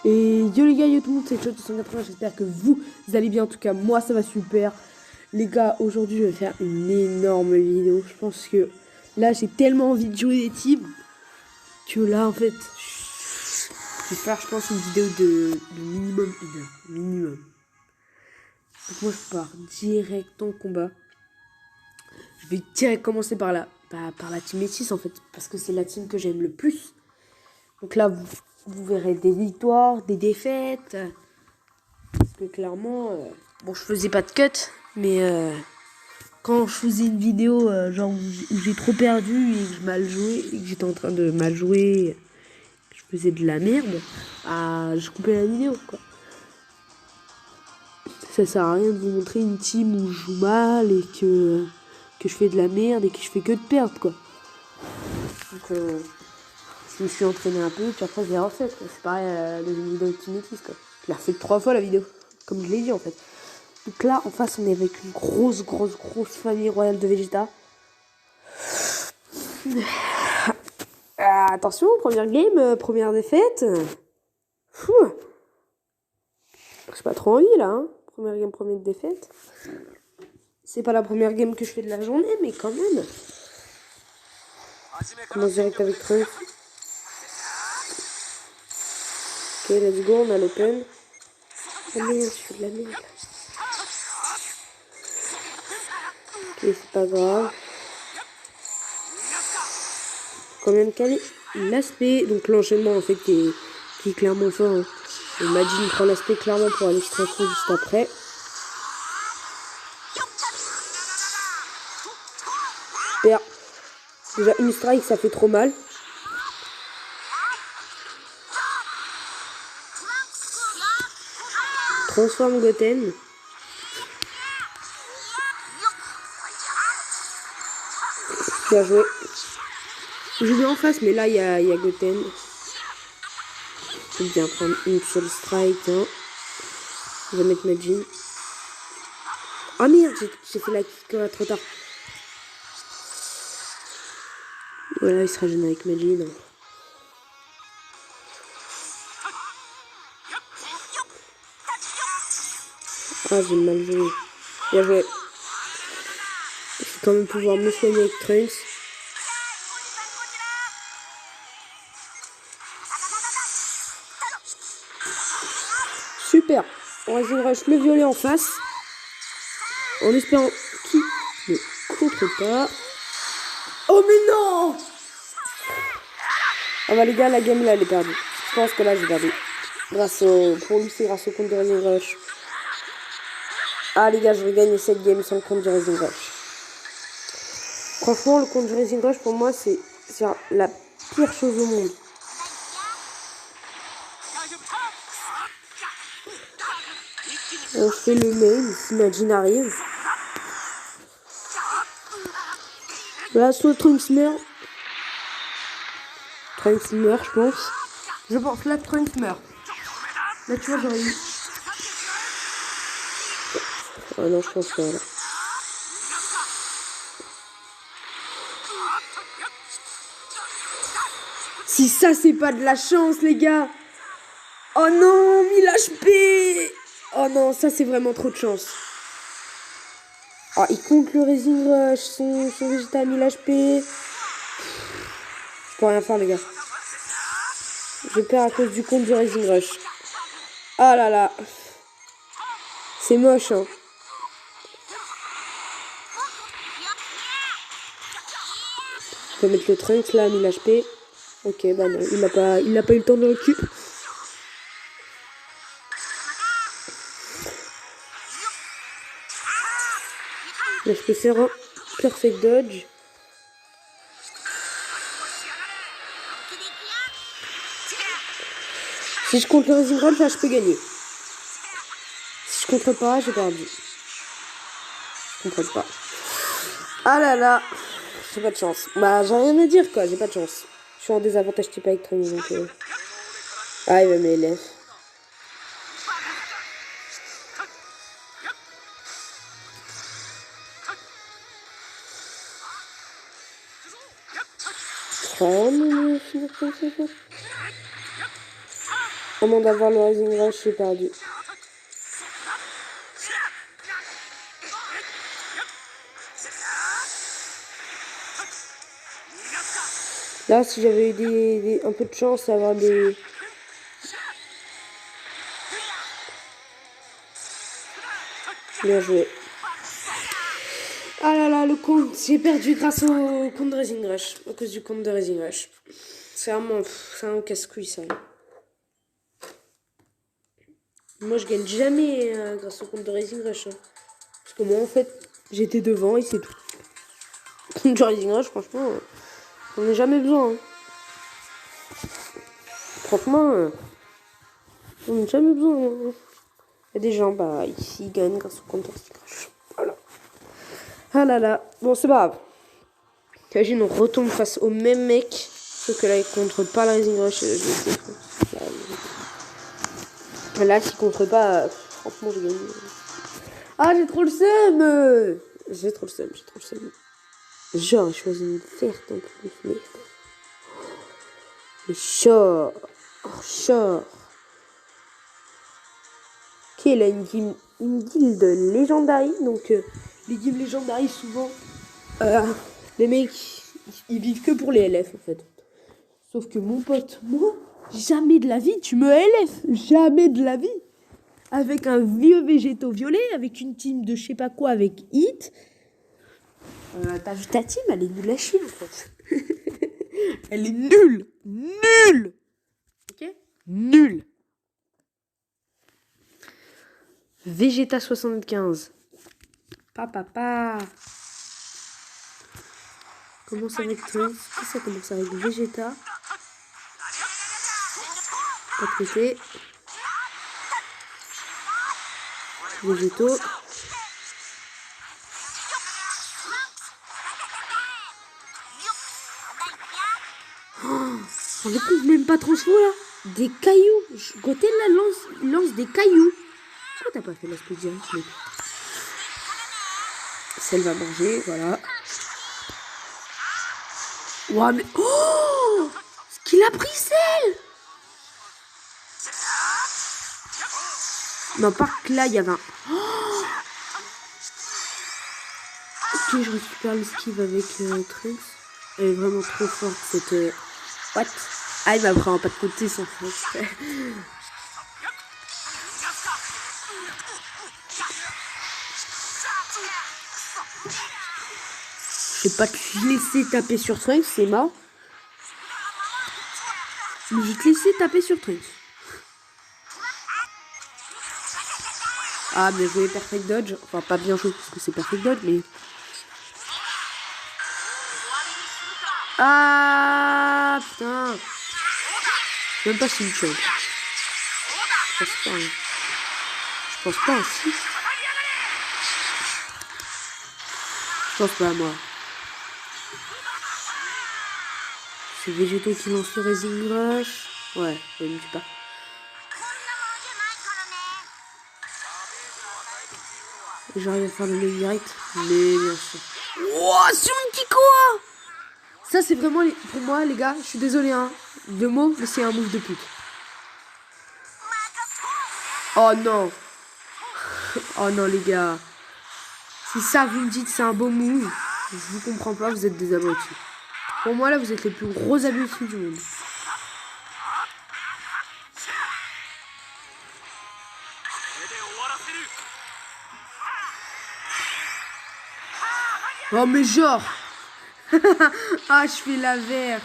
Et yo les gars, yo tout le monde, c'est Cho280, j'espère que vous allez bien. En tout cas, moi ça va super. Les gars, aujourd'hui je vais faire une énorme vidéo. Je pense que là j'ai tellement envie de jouer des teams que là en fait, je vais faire je pense une vidéo de minimum 1 heure. Minimum. Donc moi je pars direct en combat. Je vais direct commencer par la team Métis en fait. Parce que c'est la team que j'aime le plus. Donc là vous verrez des victoires, des défaites. Parce que clairement, bon, je faisais pas de cut, mais quand je faisais une vidéo genre où j'ai trop perdu et que je mal joué, et que j'étais en train de mal jouer, je faisais de la merde, je coupais la vidéo, quoi. Ça sert à rien de vous montrer une team où je joue mal et que je fais de la merde et que je fais que de perdre, quoi. Donc, je me suis entraîné un peu, puis après je l'ai refait, quoi. C'est pareil dans une vidéo de Team Métis, quoi. Je l'ai refait 3 fois la vidéo, comme je l'ai dit en fait. Donc là, en face, on est avec une grosse famille royale de Vegeta. Attention, première game, première défaite. J'ai pas trop envie là, hein. Première game, première défaite. C'est pas la première game que je fais de la journée, mais quand même. On commence direct avec Trunks. Ok, let's go, on a l'open. Oh merde, je fais de la merde. Ok, c'est pas grave. Quand même calé l'aspect, donc l'enchaînement en fait qui est clairement fort. Hein. Et Majin prend l'aspect clairement pour aller se transformer juste après. Super. Déjà une strike ça fait trop mal. Transforme Goten. Bien joué. Je vais en face mais là il y a Goten. Je vais bien prendre une seule strike. Hein. On va mettre Majin. Oh merde, j'ai fait la kick trop tard. Voilà, il sera gêné avec Majin. Ah, j'ai mal joué. Bien joué. Je vais quand même pouvoir me soigner avec Trunks. Super. On Rising Rush le violet en face. En espérant qu'il ne contre pas. Oh mais non! Ah bah les gars, la game là elle est perdue. Je pense que là j'ai perdu. Pour lui c'est grâce au compte de Rising Rush. Ah les gars, je vais gagner cette game sans le compte de Rising Rush. Franchement, le compte de Rising Rush pour moi c'est la pire chose au monde. On fait le main, si Majin arrive. Là, soit Trunks meurt. Trunks meurt, je pense. Je pense, là, Trunks meurt. Là, tu vois, j'aurais eu... Ah non, je pense pas, là. Si ça, c'est pas de la chance, les gars. Oh non, 1000 HP. Oh non, ça, c'est vraiment trop de chance. Oh, il compte le Rising Rush, son Vegeta à 1000 HP. Je peux rien faire, les gars. Je perds à cause du compte du Rising Rush. Ah là là. C'est moche, hein. Je peux mettre le Trunks là à 1000 HP. Ok, bah non, il n'a pas eu le temps de récup. Là, je peux faire un perfect dodge. Si je compte le Rising Rush, là, je peux gagner. Si je compte pas, j'ai perdu. Je comprends pas. Ah là là. J'ai pas de chance. Bah, j'ai rien à dire, quoi. J'ai pas de chance. Je suis en désavantage type avec Trunks, donc... Ah, il va m'élève. Oh, non, finir comme ça. Avant d'avoir le Rising Rush, j'ai perdu. Là, si j'avais eu un peu de chance à avoir des... Bien joué. Ah là là, le compte, j'ai perdu grâce au compte de Rising Rush. À cause du compte de Rising Rush. C'est vraiment... C'est un casse-couille, ça. Moi, je gagne jamais grâce au compte de Rising Rush. Hein. Parce que moi, en fait, j'étais devant et c'est tout. Le compte de Rising Rush, franchement, on n'a jamais besoin. Hein. Franchement, on n'a jamais besoin. Hein. Il y a des gens, bah, ici, ils gagnent grâce au compte de Rising Rush. Voilà. Ah là là. Bon, c'est pas grave. Imagine, on retombe face au même mec. Sauf que là, il contre pas la Rising Rush. Là, s'il contre pas, franchement, j'ai gagné. Ah, j'ai trop le seum. J'ai trop le seum. Genre, j'ai choisi une verte en plus. Mais genre. Ok, là, une guilde Legendary. Donc, les guildes Legendary, souvent, les mecs, ils vivent que pour les LF, en fait. Sauf que mon pote, moi, jamais de la vie, tu me LF. Jamais de la vie. Avec un vieux végétaux violet, avec une team de je sais pas quoi, avec Hit. T'as vu ta team, elle est nulle à chier, en fait. Elle est nulle. Nulle. Ok. Nulle. Vegeta 75. Papa. Commence avec Trunks. Ça commence avec Vegeta. Pas de côté. Végétaux. On découvre même pas transfo là. Des cailloux. Goten là lance des cailloux. Pourquoi t'as pas fait l'aspect direct, mec? Celle va manger, voilà. Ouah, mais... Oh, ce qu'il a pris, Celle. Non, par que là, il y avait un... Oh, ok, je récupère l'esquive avec Trunks. Elle est vraiment trop forte, cette... What? Ah, il m'a vraiment pas de côté, sans fait. Je vais pas te laisser taper sur Trunks, c'est mort. Mais je vais te laisser taper sur Trunks. Ah, bien joué, Perfect Dodge. Enfin, pas bien joué, parce que c'est Perfect Dodge, mais... Ah, putain. Je sais même pas si il choque. Je pense pas. Hein. Je pense pas, si. Je pense pas, moi. C'est Végétaux qui lance le Rising Rush. Ouais, je ne tue pas. J'arrive à faire le mec direct. Mais bien sûr. Wouah, sur une Kikoa. Ça, c'est vraiment, pour moi, les gars, je suis désolé, hein. De mots, mais c'est un move de pute. Oh non. Oh non, les gars. Si ça, vous me dites c'est un beau move, je vous comprends pas, vous êtes des abrutis. Pour moi, là, vous êtes les plus gros abrutis du monde. Oh, mais genre. Ah, je fais la verte.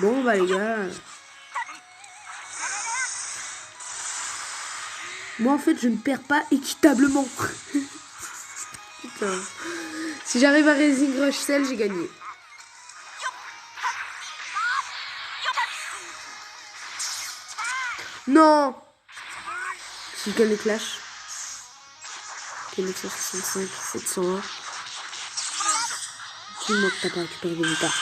Bon, bah, les gars. Moi, en fait, je ne perds pas équitablement. Putain. Si j'arrive à Rising Rush Cell, j'ai gagné. Non. Si je gagne le clash. Ok, 965, 701. Dis-moi que t'as pas récupéré les résultats.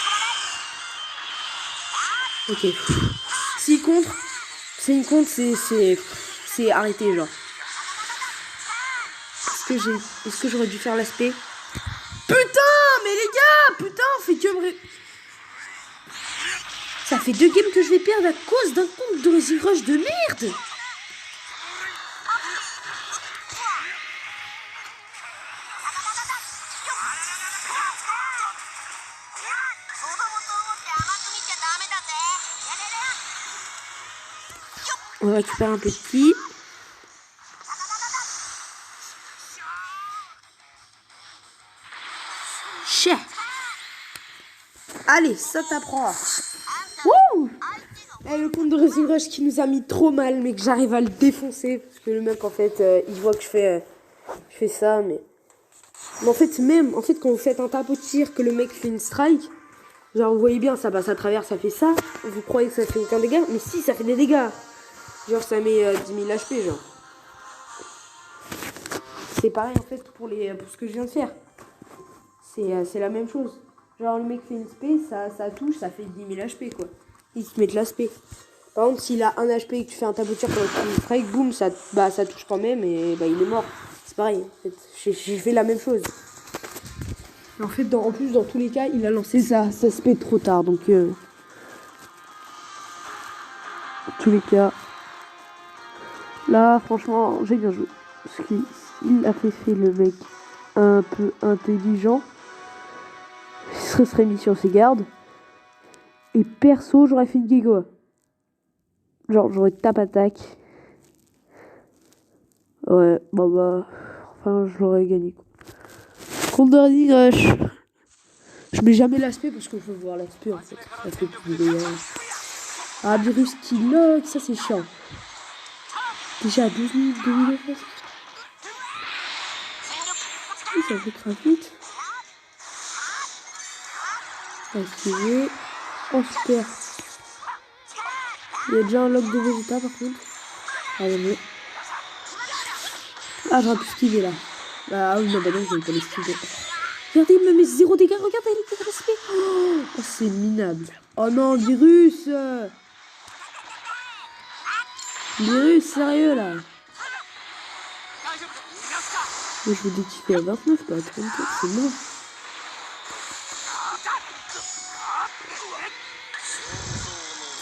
Ok. S'il contre, c'est une contre, c'est arrêté, genre. Est-ce que j'aurais dû faire l'aspect? Putain, mais les gars, putain, on fait que me mais... Ça fait 2 games que je vais perdre à cause d'un compte de Rising Rush de merde. On va récupérer un peu de ki. Chais. Allez, ça t'apprend. Wouh! Et le compte de Rising Rush qui nous a mis trop mal, mais que j'arrive à le défoncer. Parce que le mec, en fait, il voit que je fais ça, mais... Mais en fait, même, quand vous faites un tapeau de tir, que le mec fait une strike, genre, vous voyez bien, ça passe à travers, ça fait ça. Vous croyez que ça fait aucun dégât? Mais si, ça fait des dégâts. Genre, ça met 10 000 HP, genre. C'est pareil, en fait, pour ce que je viens de faire. C'est la même chose. Genre, le mec fait une spé, ça touche, ça fait 10 000 HP, quoi. Il se met de l'aspect. Par contre, s'il a un HP et que tu fais un tableau de tir pendant que tu strike, boum, ça touche quand même et il est mort. C'est pareil, en fait. J'ai fait la même chose. Et en fait, en plus, dans tous les cas, il a lancé sa spé trop tard. Donc, dans tous les cas, là, franchement, j'ai bien joué. Parce qu'il a fait le mec un peu intelligent. Il se serait mis sur ses gardes. Et perso, j'aurais fait une Giga. Genre, j'aurais tap-attaque. Ouais, bah. Enfin, je l'aurais gagné, quoi. Contre de Rising Rush. Je mets jamais l'aspect parce que je veux voir l'aspect, en fait. Ça fait plus de dégâts. Ah, virus qui lock, ça c'est chiant. Déjà à 12 minutes de vidéo presque. Oui, ça fait très vite. Activé. Oh, super. Il y a déjà un lock de Vegeta par contre. Ah, mais... Ah, j'aurais pu esquiver là. Ah oui, non, bah non, je vais pas l'esquiver. Regardez, il me met 0 dégâts. Regardez, il est respect. Oh, c'est minable. Oh non, virus. Virus, sérieux là. Mais je vais dékiffer à 29, pas à 34, c'est mort.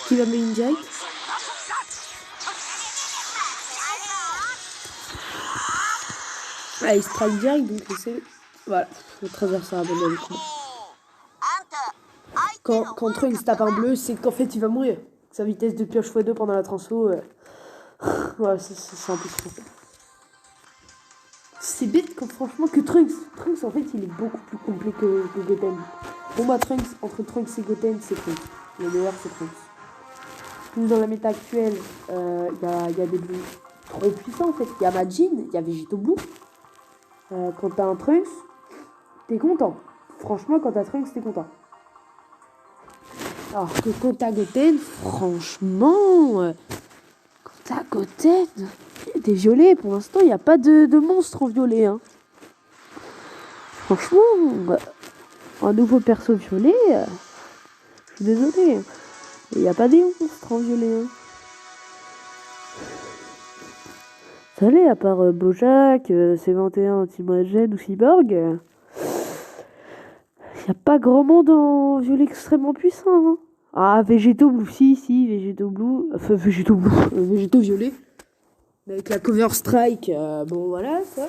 Qui va mettre une direct? Ah, il strike direct, donc c'est... Voilà, le trésor ça abandonne. Quand Trunks tape un bleu, c'est qu'en fait il va mourir. Sa vitesse de pioche x2 pendant la transfo, ouais, c'est un peu trop. C'est bête quand franchement que Trunks en fait il est beaucoup plus complet que Goten. Pour moi entre Trunks et Goten c'est Trunks. Le meilleur c'est Trunks. Plus dans la méta actuelle, y a des bleus trop puissants en fait. Il y a Majin, il y a Végéto Blue. Quand t'as un Trunks, t'es content. Franchement quand t'as Trunks t'es content. Alors que quand t'as Goten, franchement, quand t'as Goten, des violets, pour l'instant, il n'y a pas de monstre en violet. Hein. Franchement, un nouveau perso violet, je suis désolée. Il n'y a pas des monstres en violet. Hein. Ça allait, à part Bojack, C21, Anti-Magène ou Cyborg. Il n'y a pas grand monde en violet extrêmement puissant. Hein. Ah, Végéto Blue, si, Végéto Blue. Enfin, Végéto Blue, Végéto Violet. Avec la cover strike, bon voilà, quoi.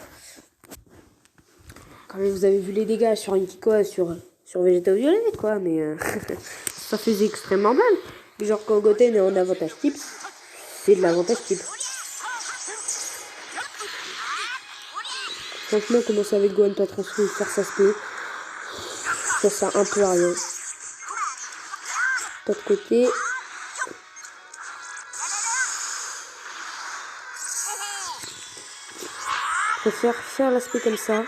Quand même, vous avez vu les dégâts sur une Kiko sur Végéto Violet, quoi, mais ça faisait extrêmement mal. Et genre, quand Goten est en avantage type, c'est de l'avantage type. Franchement, commencer avec Gohan pas transfo et faire sa spé, ça sert un peu à rien. De l'autre côté, je préfère faire l'aspect comme ça.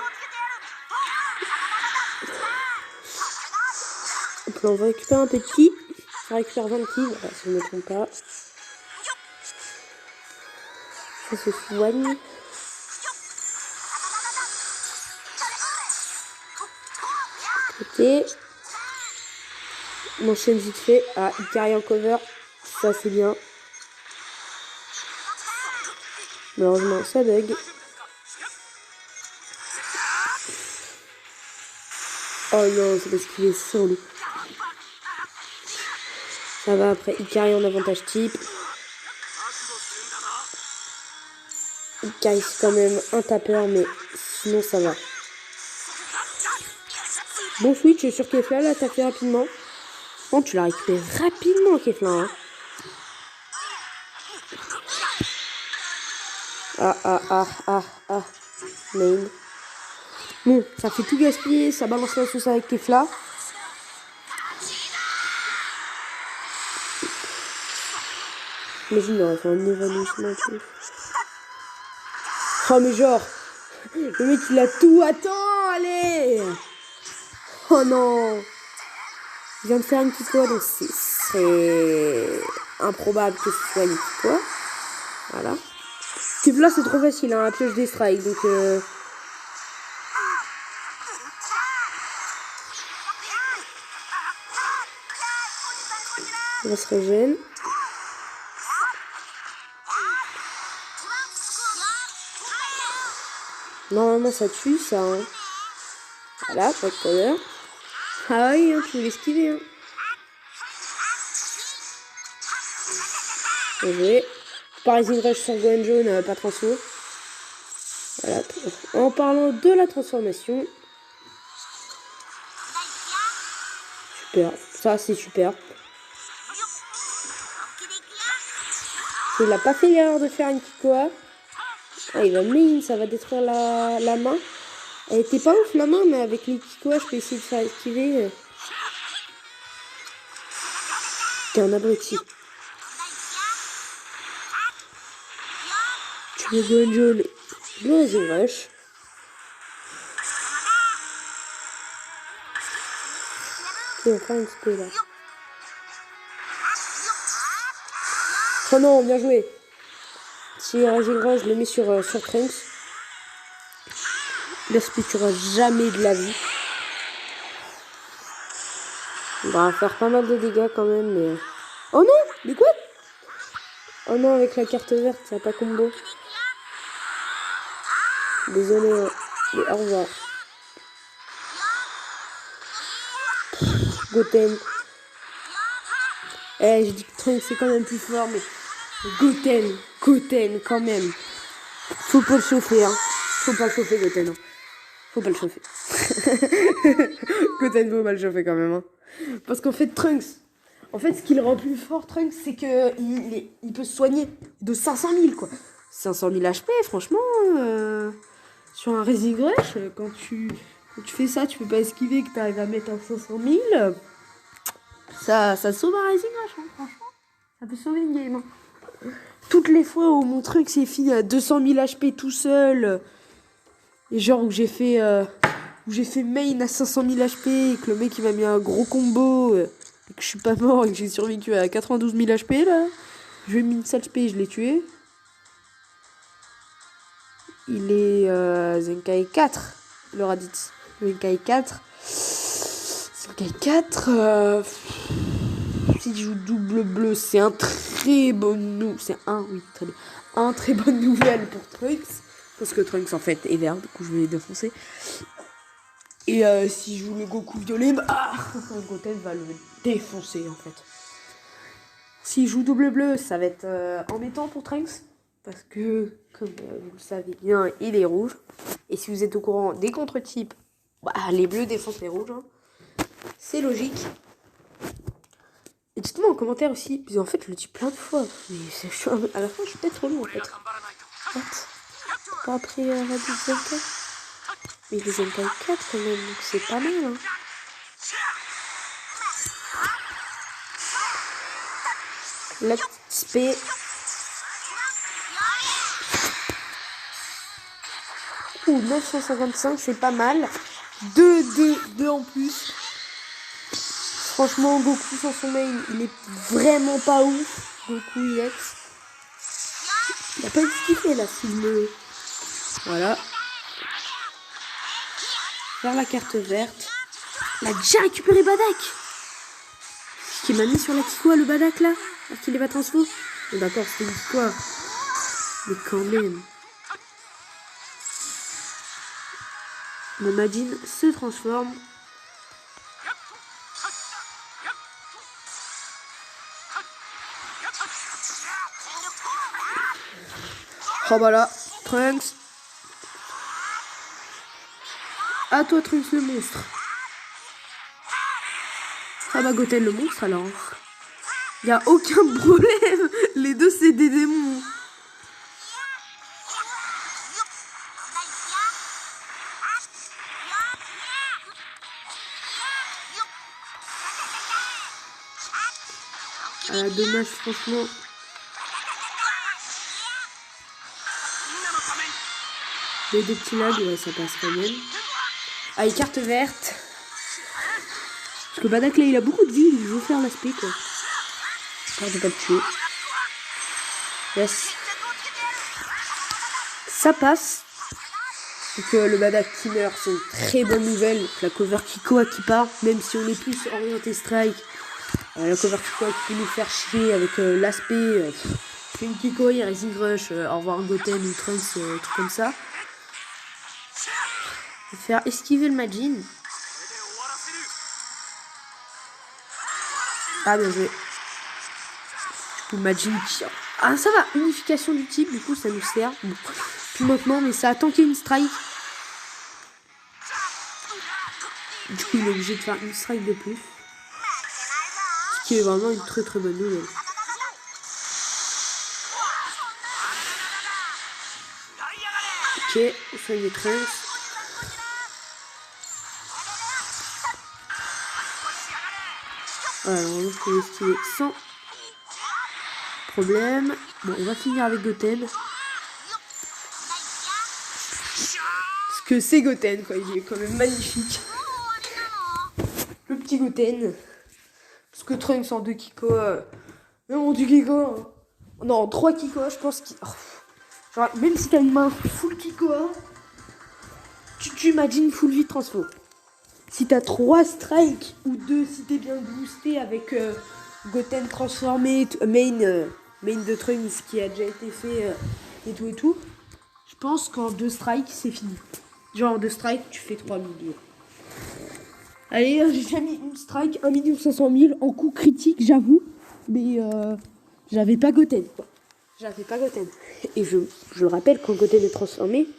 Donc là, on va récupérer un peu de ki. Ça récupère 20 ki, voilà, si je ne me trompe pas. Ça se soigne. Ok. On enchaîne vite fait. Ah, Ikari en cover. Ça, c'est bien. Malheureusement, ça bug. Oh non, c'est parce qu'il est solo. Ça va, après Ikari en avantage type. Ikari c'est quand même un tapeur, mais sinon ça va. Bon switch sur Kefla, là t'as fait rapidement. Bon, tu l'as récupéré rapidement Kefla. Hein. Main. Bon, ça fait tout gaspiller, ça balance la sauce avec Kefla. Imagine, il aurait fait un évanouissement et tout. Oh, mais genre, le mec il a tout. Attends, allez. Oh non. Il vient de faire une Kikoa, donc c'est improbable que ce soit une Kikoa. Voilà. Kefla c'est trop facile, hein, la pioche des strikes, donc on se régène. Normalement ça tue ça. Hein. Voilà, pas de colère. Ah oui, hein, tu veux l'esquiver. Hein. Bien joué. Rising Rush sur Goenjo, pas transfo. Voilà. En parlant de la transformation. Super. Ça c'est super. Il a pas fait l'erreur de faire une Kikoa. Ah, il va main, ça va détruire la main. Elle était pas ouf la main, mais avec les Kikoa, je peux essayer de faire esquiver. T'es un abruti. Tu veux Goenjo, le Rising Rush. Et on prend une spé là. Oh non, bien joué. Si Rising Rush, je le mets sur Trunks. Le spé tuera jamais de la vie. On va faire pas mal de dégâts quand même, mais... Oh non, mais quoi? Oh non, avec la carte verte, ça n'a pas combo. Désolé, mais au revoir. Goten. Eh, j'ai dit que Trunks c'est quand même plus fort, mais... Goten, quand même. Faut pas le chauffer, hein. Faut pas le chauffer, Goten. Hein. Faut pas le chauffer. Goten, faut pas le chauffer quand même, hein. Parce qu'en fait, Trunks... En fait, ce qui le rend plus fort, Trunks, c'est que il peut se soigner de 500 000, quoi. 500 000 HP, franchement... sur un Rising Rush, quand tu fais ça, tu peux pas esquiver, que tu arrives à mettre un 500 000... Ça sauve un Rising Rush, hein, franchement. Ça peut sauver une game. Hein. Toutes les fois où mon truc s'est fini à 200 000 HP tout seul, et genre où j'ai fait main à 500 000 HP, et que le mec il m'a mis un gros combo, et que je suis pas mort, et que j'ai survécu à 92 000 HP là, je lui ai mis une sale HP et je l'ai tué. Il est Zenkai 4, le Raditz. Zenkai 4. Zenkai 4. Si je joue double bleu, c'est un très bon très bonne nouvelle pour Trunks. Parce que Trunks en fait est vert, du coup je vais les défoncer. Et si je joue le Goku violet, Goten va le défoncer en fait. Si je joue double bleu, ça va être embêtant pour Trunks. Parce que, comme vous le savez bien, il est rouge. Et si vous êtes au courant des contre-types, les bleus défoncent les rouges. Hein. C'est logique. Et dites-moi en commentaire aussi, parce qu'en fait je le dis plein de fois, mais c'est chaud. À la fin je suis peut-être trop long en fait. What? Pas après Raditz Zenkai? Mais les Zenkai 4 quand même, donc c'est pas mal. Hein. La petite spé. Ouh, 955, c'est pas mal. 2 en plus. Franchement, Goku sans son main, il est vraiment pas ouf. Goku EX. Il a pas eu ce qu'il fait là, s'il me... Voilà. Faire la carte verte. Il a déjà récupéré Badak. Qui m'a mis sur la Kikoa, le Badak là. Alors qu'il est pas transfo. Bon, d'accord, c'était une Kikoa. Mais quand même. Mon Majin se transforme. Oh bah là, Trunks. À toi Trunks le monstre. Ah bah Goten le monstre alors. Y a aucun problème. Les deux c'est des démons. Ah dommage franchement. Les deux petits lags, ouais, ça passe quand même. Ah, et carte verte. Parce que Badak là il a beaucoup de vie, il veut faire l'aspect quoi. Ah, je vais pas le tuer. Yes. Ça passe. Donc le Badak qui meurt, c'est une très bonne nouvelle. La cover Kikoa qui part, même si on est plus orienté strike. La cover Kikoa qui peut nous faire chier avec l'aspect. Une Kikoa, il y a Rising Rush, au revoir Goten ou Trunks, truc comme ça. Je vais faire esquiver le Majin. Ah bien joué. Le Majin qui... Ah ça va, unification du type, du coup ça nous sert. Bon. Puis maintenant, mais ça a tanké une strike. Du coup il est obligé de faire une strike de plus. Ce qui est vraiment une très très bonne nouvelle. Ok, ça y est Trunks. Alors on peut esquiver sans problème. Bon, on va finir avec Goten. Parce que c'est Goten, quoi. Il est quand même magnifique. Le petit Goten. Parce que Trunks en 2 Kiko. Mais mon dieu, Kiko. Hein. Non, 3 Kiko, je pense qu'il. Oh. Genre, même si t'as une main full Kiko, tu imagines full vie transfo. Si t'as 3 strikes ou 2, si t'es bien boosté avec Goten transformé, main de Trunks qui a déjà été fait et tout. Je pense qu'en 2 strikes, c'est fini. Genre en 2 strikes, tu fais 3 millions. Allez, j'ai déjà mis une strike, 1 500 000 en coup critique, j'avoue. Mais j'avais pas Goten, quoi. J'avais pas Goten. Et je le rappelle, quand Goten est transformé,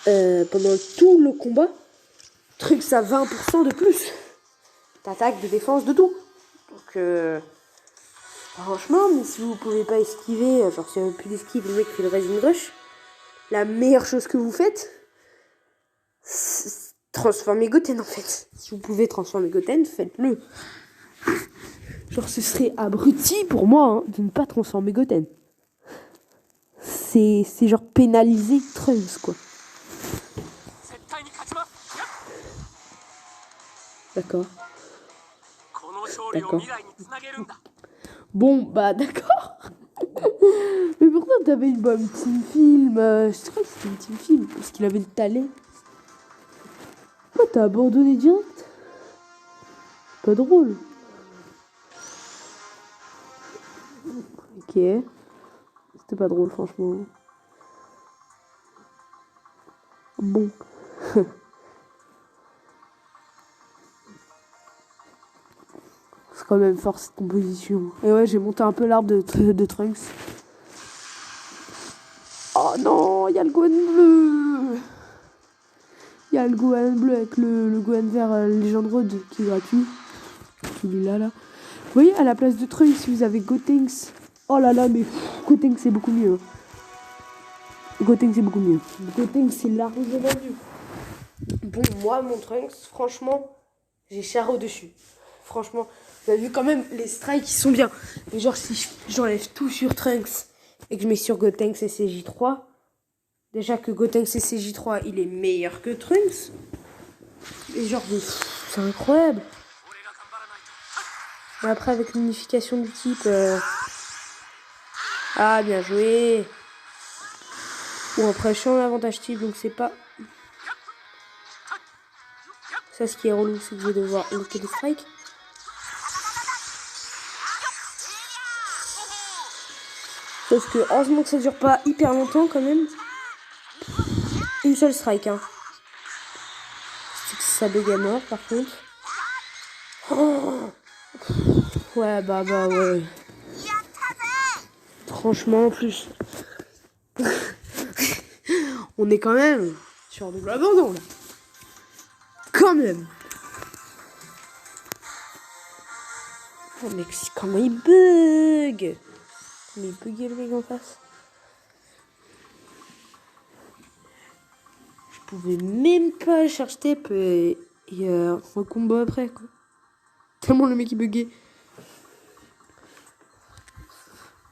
pendant tout le combat, Trunks à 20% de plus. D'attaque, de défense, de tout. Donc, franchement, mais si vous pouvez pas esquiver, genre si vous n'avez plus d'esquive, le mec fait le Rising Rush, la meilleure chose que vous faites, c'est transformer Goten en fait. Si vous pouvez transformer Goten, faites-le. Genre ce serait abruti pour moi hein, de ne pas transformer Goten. C'est genre pénaliser Trunks quoi. D'accord. D'accord. Bon, bah d'accord. Mais pourtant t'avais une bonne team film. Je crois que c'était une team film parce qu'il avait le talent. Pourquoi t'as abandonné direct? Pas drôle. Ok. C'était pas drôle franchement. Bon. C'est quand même fort cette composition. Et ouais, j'ai monté un peu l'arbre de Trunks. Oh non, il y a le Gohan bleu. Il y a le Gohan bleu avec le Gohan vert Legend Road qui est gratuit. Celui-là, là. Vous voyez, à la place de Trunks, si vous avez Gotenks. Oh là là, mais Gotenks c'est beaucoup mieux. Gotenks c'est beaucoup mieux. Gotenks c'est largement mieux. Bon, moi, mon Trunks, franchement, j'ai Charo dessus. Franchement, vous avez vu quand même, les strikes, ils sont bien. Mais genre, si j'enlève tout sur Trunks et que je mets sur Gotenks et CJ3, déjà que Gotenks et CJ3, il est meilleur que Trunks. Et genre, c'est incroyable. Mais après, avec l'unification du type... Ah, bien joué. Bon, après, je suis en avantage type, donc c'est pas... Ça, ce qui est relou, c'est que je vais devoir bloquer les strikes. Sauf que, heureusement que ça dure pas hyper longtemps, quand même. Une seule strike, hein. C'est que ça bug à mort, par contre. Oh ouais, bah, ouais. Franchement, en plus... On est quand même sur double abandon, là. Quand même. Oh, mec, comment il bug. Mais il bug le mec en face. Je pouvais même pas charge tape et un combo après, quoi. Tellement le mec il buguait.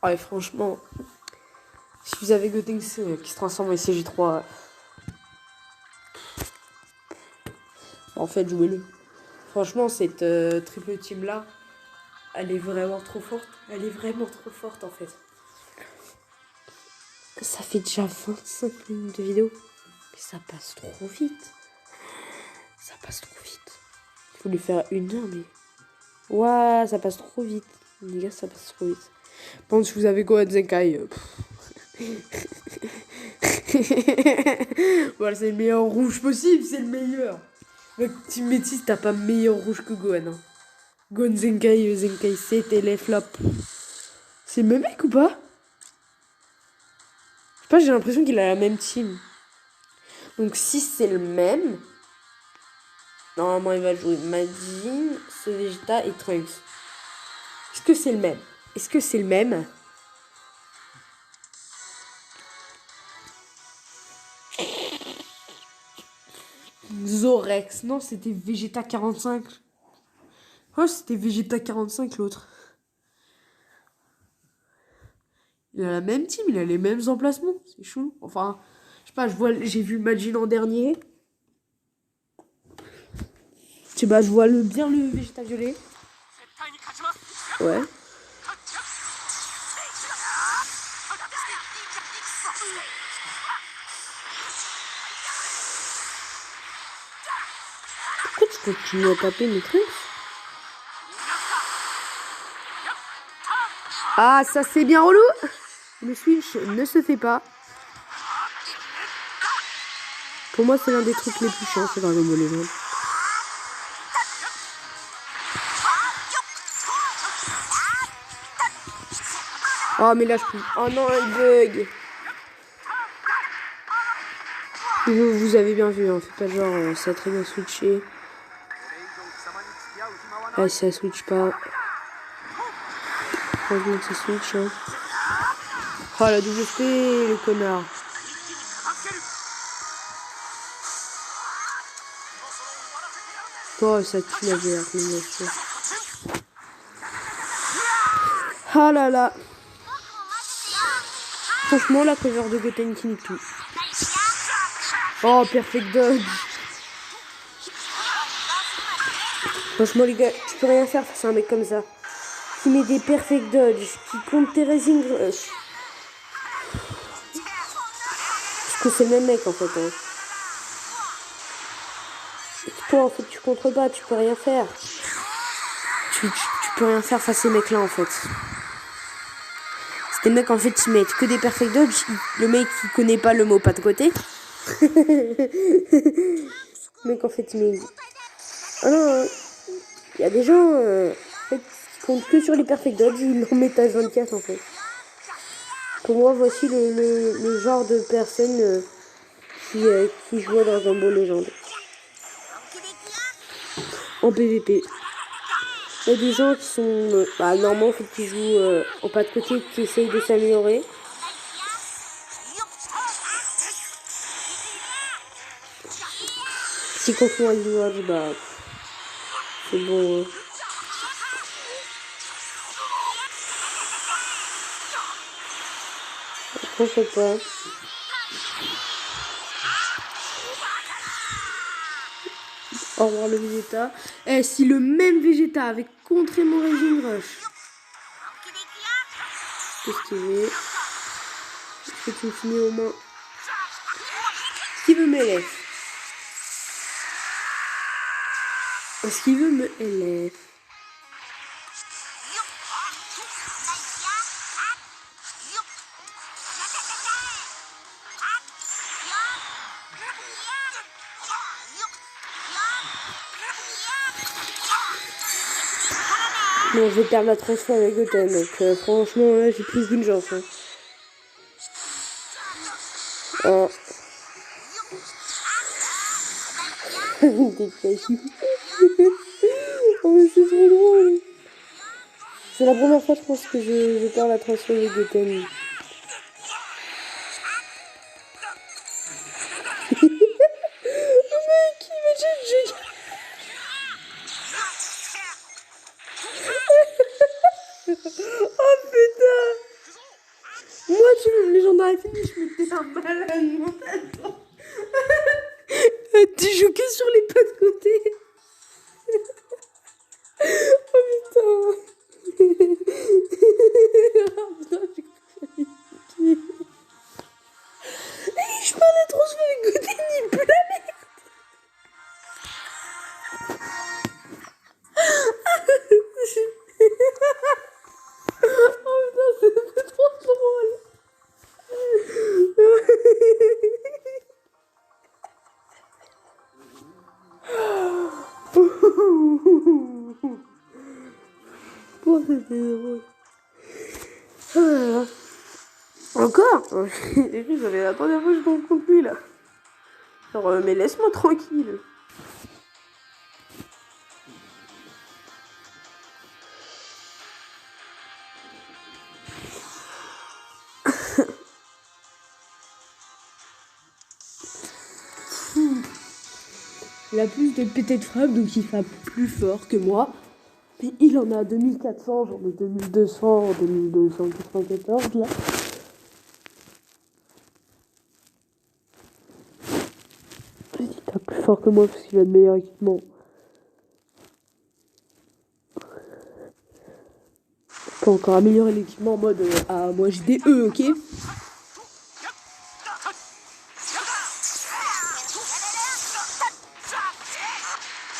Ouais, franchement, si vous avez Gotenks qui se transforme en CG3, en fait, jouez-le. Franchement, cette triple team là, elle est vraiment trop forte. Elle est vraiment trop forte en fait. Ça fait déjà 25 minutes de vidéo. Mais ça passe trop vite. Ça passe trop vite. Il faut lui faire 1 heure, mais. Ouah, ça passe trop vite. Les gars, ça passe trop vite. Par contre, si vous avez Gohan Zenkai. Voilà, c'est le meilleur rouge possible, c'est le meilleur. Mec, Team Métis, t'as pas meilleur rouge que Gohan. Hein. Gohan Zenkai, Zenkai 7, LF là. C'est le même mec ou pas? Je sais pas, j'ai l'impression qu'il a la même team. Donc si c'est le même, normalement il va jouer Majin, ce Vegeta et Trunks. Est-ce que c'est le même? Est-ce que c'est le même? Zorex. Non, c'était Vegeta 45. Oh, c'était Vegeta 45 l'autre. Il a la même team, il a les mêmes emplacements. C'est chou. Enfin, je sais pas, j'ai vu Majin en dernier. Je sais pas, je vois bien le Vegeta violet. Ouais. Pourquoi tu continues à taper mes trucs? Ah, ça c'est bien relou. Le switch ne se fait pas. Pour moi, c'est l'un des trucs les plus chiants, c'est Dragon Ball Legends. Oh, mais là, je peux... Oh non, il bug. Vous avez bien vu, hein. Faites pas genre, ça a très bien switché. Ah, ça switch pas. Heureusement que ça switch, hein. Oh, la WP, le connard. Oh, ça tue la VR, le ah là là. Franchement, la cover de Goten qui nique tout. Oh, perfect dodge. Franchement, les gars, tu peux rien faire face à un mec comme ça. Qui met des perfect dodge, qui compte tes Rising Rush. Parce que c'est le même mec en fait. Hein. Et toi, en fait, tu contres pas, tu peux rien faire. Tu peux rien faire face à ces mecs-là en fait. C'est des mecs en fait qui mettent que des perfect dodge. Le mec qui connaît pas le mot pas de côté. Le mec en fait il met. Ah non, il y a des gens en fait, qui comptent que sur les perfect dodge, ils en mettent à 24 en fait. Pour moi, voici le genre de personne qui joue à Dragon Ball Legends. En PVP. Il y a des gens qui sont normalement en fait, qui jouent en pas de côté, qui essayent de s'améliorer. Si confond avec du watch, bah c'est bon. Après, je sais pas. Au revoir le Vegeta. Eh, si le même Vegeta avait contré mon Rising Rush. Qu'est-ce qu'il veut? Est-ce que tu me finis au moins? Qui veut me LF? Est-ce qu'il veut me LF? Bon, je vais perdre la transfert avec Goten, donc franchement, là, j'ai plus d'une chance. Hein. Oh. Des cailloux. Oh mais c'est trop drôle. C'est la première fois je pense que je perds la transfo de Goten. Mec, imagine, oh putain. Moi, les gens dans la film, je me fais un malade mental. Tu joues que sur les pas de côté. Oh putain. Oh, putain, j'ai cru que je parlais trop sur les côtés, ni plus la merde. Oh putain, c'est trop drôle. Oh, c'était drôle. Ah. Encore. Et puis, ça fait la première fois que je m'en compte plus, là. Genre, mais laisse-moi tranquille. Il a plus de pété de frappe, donc il frappe plus fort que moi. Mais il en a 2400, j'en ai 2200, 2294 là. Il tape plus fort que moi parce qu'il a de meilleur équipement. Je peux encore améliorer l'équipement en mode moi j'ai des E, ok?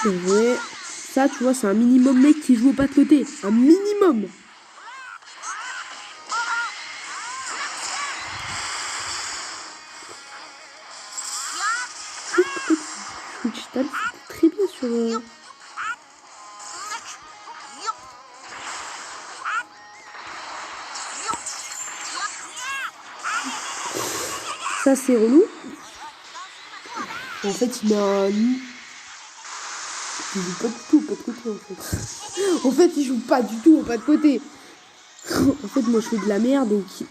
Ouais. Ça, tu vois, c'est un minimum mec qui joue au pas de côté. Un minimum. Digital, c'est très bien sur... Ça, c'est relou. En fait, il met un... Il joue pas du tout au pas de côté, en fait. En fait, il joue pas du tout au pas de côté. En fait, moi, je fais de la merde et qui...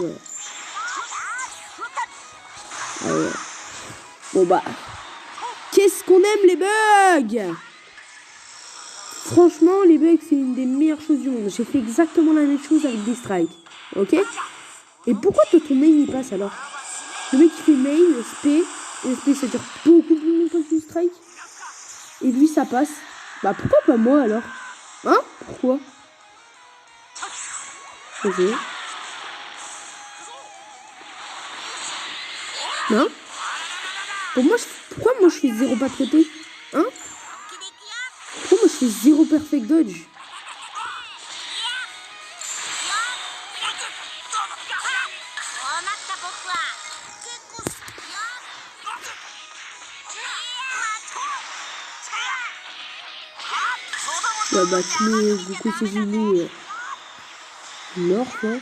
Ouais. Ah ouais. Bon, bah... Qu'est-ce qu'on aime, les bugs? Franchement, les bugs, c'est une des meilleures choses du monde. J'ai fait exactement la même chose avec des strikes. Ok? Et pourquoi toi, ton main, il passe, alors? Le mec, il fait main, SP... SP, ça dure beaucoup plus longtemps que le strike. Et lui, ça passe. Bah, pourquoi pas moi, alors? Hein? Pourquoi? Ok. Non? Pourquoi moi, je fais zéro pas de côté? Hein? Pourquoi moi, je fais zéro perfect dodge? Bah, tu mets Goku Sejimi mort, quoi.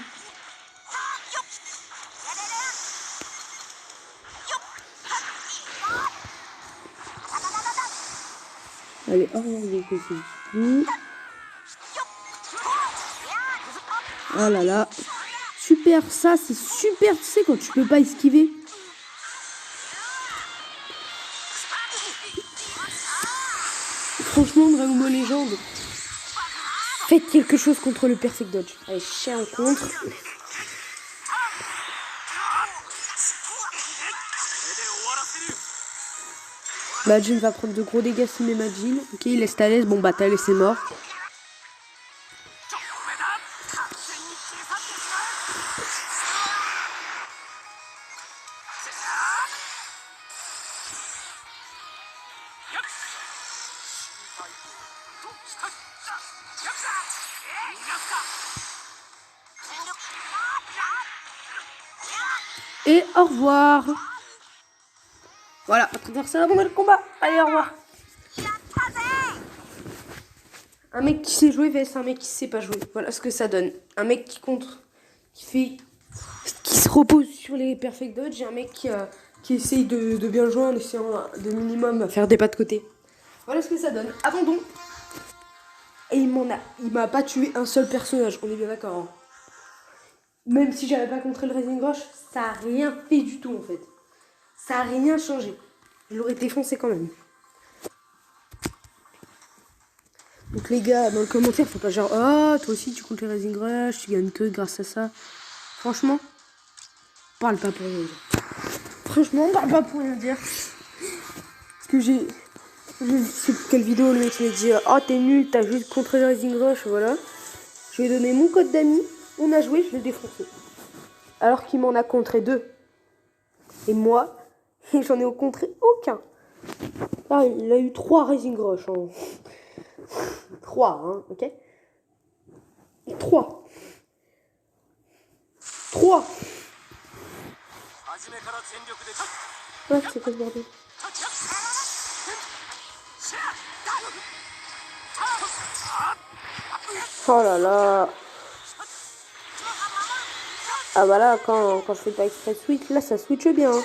Allez, au revoir Goku Sejimi. Ah là là. Super, ça, c'est super, tu sais, quand tu peux pas esquiver. Franchement, Dragon Ball Legend, faites quelque chose contre le Perfect Dodge. Allez, chien en contre. Majin va prendre de gros dégâts si met Majin. Ok, il laisse Thalès. Bon, bah, Thalès est mort. Et au revoir. Voilà, c'est la bombe de combat. Allez, au revoir. Un mec qui sait jouer vs un mec qui sait pas jouer. Voilà ce que ça donne. Un mec qui contre, qui fait qui se repose sur les Perfect Dodge. J'ai un mec qui essaye de bien jouer en essayant de minimum faire des pas de côté. Voilà ce que ça donne. Abandon. Et il m'a pas tué un seul personnage, on est bien d'accord. Hein. Même si j'avais pas contré le Rising Rush, ça a rien fait du tout en fait. Ça a rien changé. Je l'aurais défoncé quand même. Donc les gars, dans le commentaire, faut pas genre oh toi aussi tu comptes le Rising Rush, tu gagnes que grâce à ça. Franchement, parle pas pour rien dire. Franchement, parle pas pour rien dire. Parce que je sais plus quelle vidéo le mec m'a dit oh t'es nul, t'as juste contré le Rising Rush, voilà. Je lui ai donné mon code d'amis, on a joué, je l'ai défoncé. Alors qu'il m'en a contré 2. Et moi, j'en ai contré aucun. Ah, il a eu 3 Rising Rush. Hein. 3, hein, ok 3. 3. Ouais, c'est quoi ce bordel? Oh là là. Ah bah là, quand je fais pas exprès switch, là ça switch bien. Hein.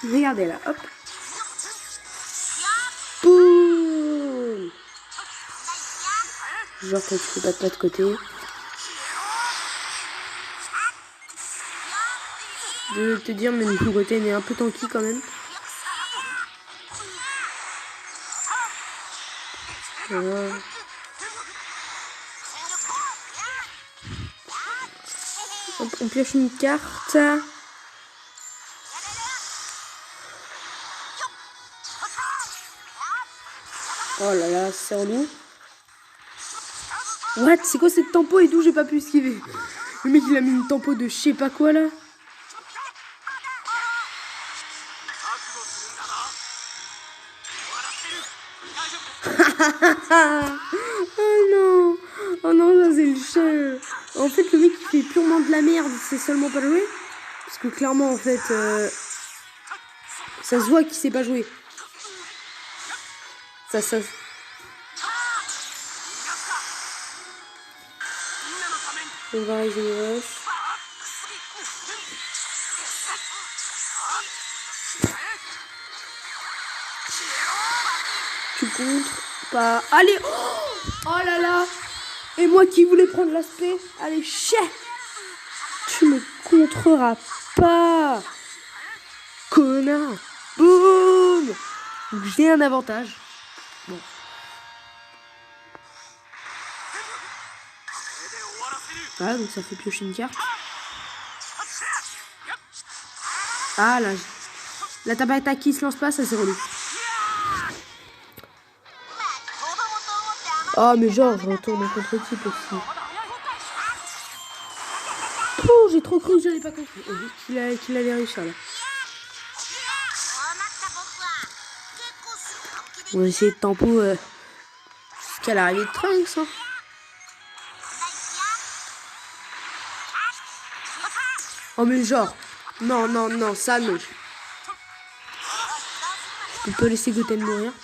Regardez là, hop. Boum. Genre que tu fais pas de côté. De te dire, mais mon côté est un peu tanky quand même. Voilà. On pioche une carte. Oh là là, c'est relou. What? C'est quoi cette tempo et d'où j'ai pas pu esquiver? Le mec il a mis une tempo de je sais pas quoi là. Oh non. Oh non, ça c'est le chien. En fait le mec il fait purement de la merde, c'est seulement pas jouer. Parce que clairement en fait ça se voit qu'il sait pas jouer. Ça. On va Rising Rush. Tu contres pas. Allez. Oh là là. Et moi qui voulais prendre l'aspect. Allez, chais. Tu me contreras pas. Connard. Boum. Donc j'ai un avantage. Bon. Ah, donc ça fait piocher une carte. Ah là. La Tabata qui se lance pas, ça c'est relou. Ah mais genre, je retourne en contre-type aussi. Oh, j'ai trop cru que j'avais pas compris. Oh, qu'il allait réussir là. On va essayer de tempo jusqu'à l'arrivée de Trunks. Hein. Oh mais genre, non, ça non. On peut laisser Goten mourir. Vous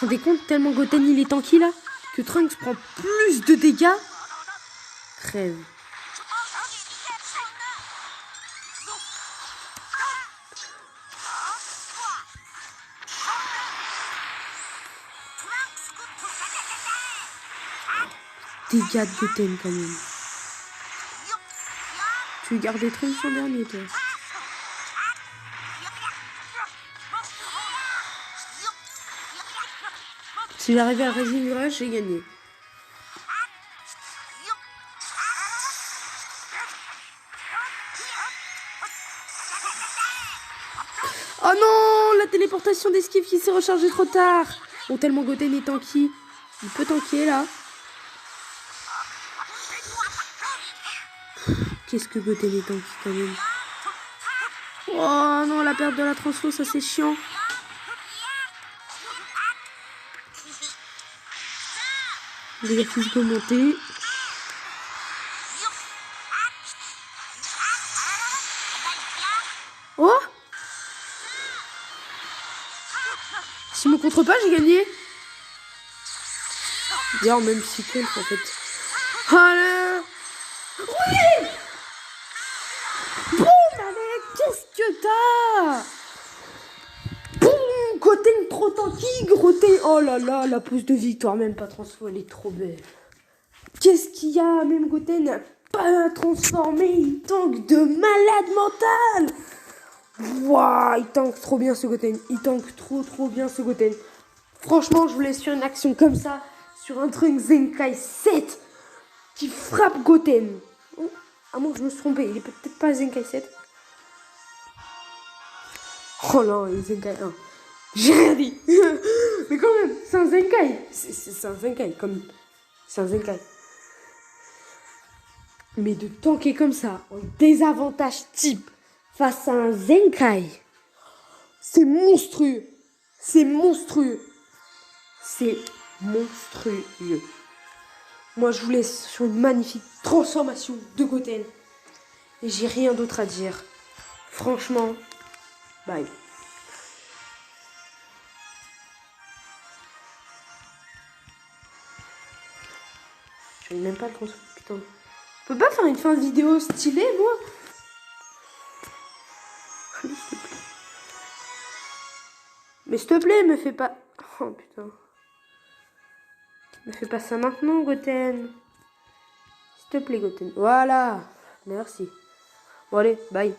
vous rendez compte tellement Goten il est tanky là que Trunks prend plus de dégâts. Crève. Dégâts de Goten quand même. Tu veux garder Trunks en dernier toi? Si j'arrivais à Rising Rush, j'ai gagné. Oh non, la téléportation d'esquive qui s'est rechargée trop tard. Bon, tellement Goten est tanky. Il peut tanker là. Qu'est-ce que Goten est tanky quand même. Oh non, la perte de la transfo, ça c'est chiant. Les gars physiques monter. Oh! Si je me contre pas, j'ai gagné. D'ailleurs, même si contre en fait. Oh là! là. Boum, Goten trop tanky, Goten. Oh là là, la pose de victoire, même pas transfo, elle est trop belle. Qu'est-ce qu'il y a? Même Goten n'a pas transformé, il tank de malade mental. Waouh, il tank trop bien ce Goten. Il tank trop bien ce Goten. Franchement, je vous laisse sur une action comme ça, sur un Trunks Zenkai 7 qui frappe Goten. Oh, à moins que je me suis trompé, il est peut-être pas Zenkai 7. Oh non, il est Zenkai 1. J'ai rien dit. Mais quand même, c'est un Zenkai. C'est un Zenkai, comme... C'est un Zenkai. Mais de tanker comme ça, en désavantage type, face à un Zenkai, c'est monstrueux. C'est monstrueux. C'est monstrueux. Moi, je vous laisse sur une magnifique transformation de Goten. Et j'ai rien d'autre à dire. Franchement, bye. Je n'ai même pas le transfo, putain. Je peux pas faire une fin de vidéo stylée, moi? Allez, s'il te plaît. Mais s'il te plaît, me fais pas... Oh, putain. Me fais pas ça maintenant, Goten. S'il te plaît, Goten. Voilà. Merci. Bon, allez, bye.